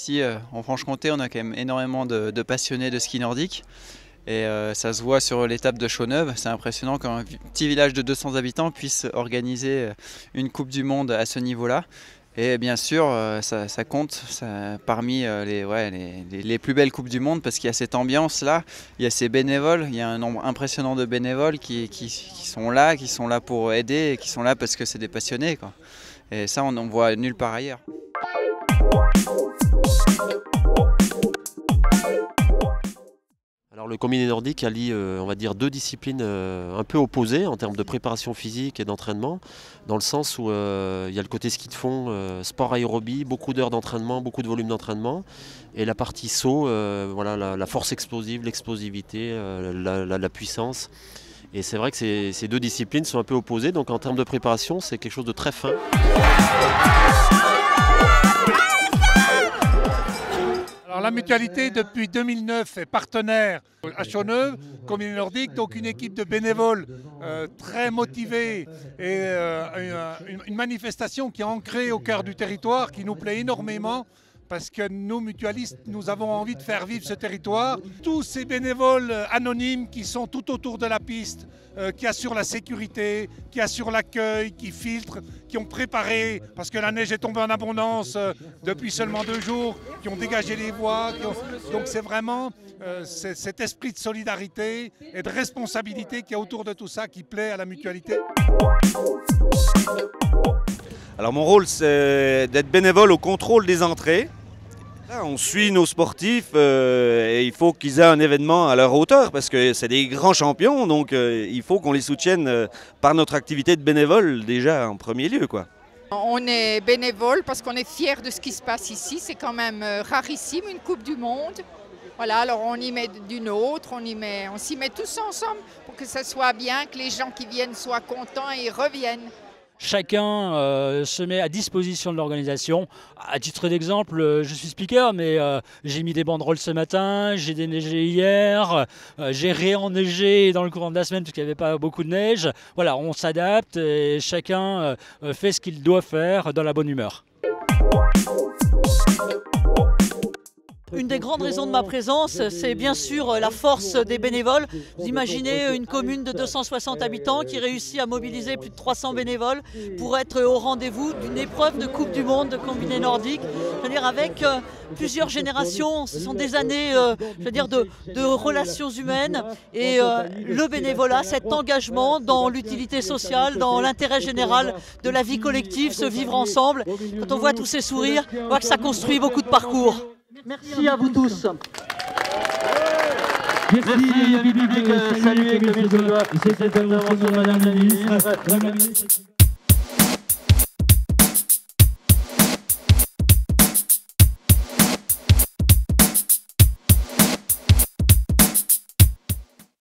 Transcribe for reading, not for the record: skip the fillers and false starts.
ici en Franche-Comté, on a quand même énormément de passionnés de ski nordique. Et ça se voit sur l'étape de Chaux-Neuve. C'est impressionnant qu'un petit village de 200 habitants puisse organiser une Coupe du Monde à ce niveau-là. Et bien sûr, ça compte parmi les plus belles Coupes du Monde parce qu'il y a cette ambiance-là, il y a ces bénévoles, il y a un nombre impressionnant de bénévoles qui sont là pour aider et qui sont là parce que c'est des passionnés, quoi. Et ça, on n'en voit nulle part ailleurs. Alors le combiné nordique allie, on va dire, deux disciplines un peu opposées en termes de préparation physique et d'entraînement, dans le sens où il y a le côté ski de fond, sport aérobie, beaucoup d'heures d'entraînement, beaucoup de volume d'entraînement, et la partie saut, voilà, la force explosive, l'explosivité, la puissance. Et c'est vrai que ces deux disciplines sont un peu opposées, donc en termes de préparation, c'est quelque chose de très fin. Alors la Mutualité, depuis 2009, est partenaire à Chaux-Neuve, combiné nordique, donc une équipe de bénévoles très motivée et une manifestation qui est ancrée au cœur du territoire, qui nous plaît énormément. Parce que nous, mutualistes, nous avons envie de faire vivre ce territoire. Tous ces bénévoles anonymes qui sont tout autour de la piste, qui assurent la sécurité, qui assurent l'accueil, qui filtrent, qui ont préparé, parce que la neige est tombée en abondance depuis seulement 2 jours, qui ont dégagé les voies. Donc c'est vraiment cet esprit de solidarité et de responsabilité qui est autour de tout ça qui plaît à la mutualité. Alors mon rôle, c'est d'être bénévole au contrôle des entrées. Là, on suit nos sportifs et il faut qu'ils aient un événement à leur hauteur parce que c'est des grands champions, donc il faut qu'on les soutienne par notre activité de bénévole déjà en premier lieu, quoi. On est bénévole parce qu'on est fiers de ce qui se passe ici. C'est quand même rarissime, une Coupe du Monde. Voilà, alors on y met du nôtre, on s'y met tous ensemble pour que ça soit bien, que les gens qui viennent soient contents et reviennent. Chacun se met à disposition de l'organisation. À titre d'exemple, je suis speaker, mais j'ai mis des banderoles ce matin, j'ai déneigé hier, j'ai réenneigé dans le courant de la semaine parce qu'il n'y avait pas beaucoup de neige. Voilà, on s'adapte et chacun fait ce qu'il doit faire dans la bonne humeur. Une des grandes raisons de ma présence, c'est bien sûr la force des bénévoles. Vous imaginez une commune de 260 habitants qui réussit à mobiliser plus de 300 bénévoles pour être au rendez-vous d'une épreuve de Coupe du Monde de combiné nordique. C'est-à-dire avec plusieurs générations, ce sont des années de relations humaines et le bénévolat, cet engagement dans l'utilité sociale, dans l'intérêt général de la vie collective, se vivre ensemble. Quand on voit tous ces sourires, on voit que ça construit beaucoup de parcours. Merci à vous tous. Merci, public, saluer comme il se doit. C'était intervention, Madame la Ministre.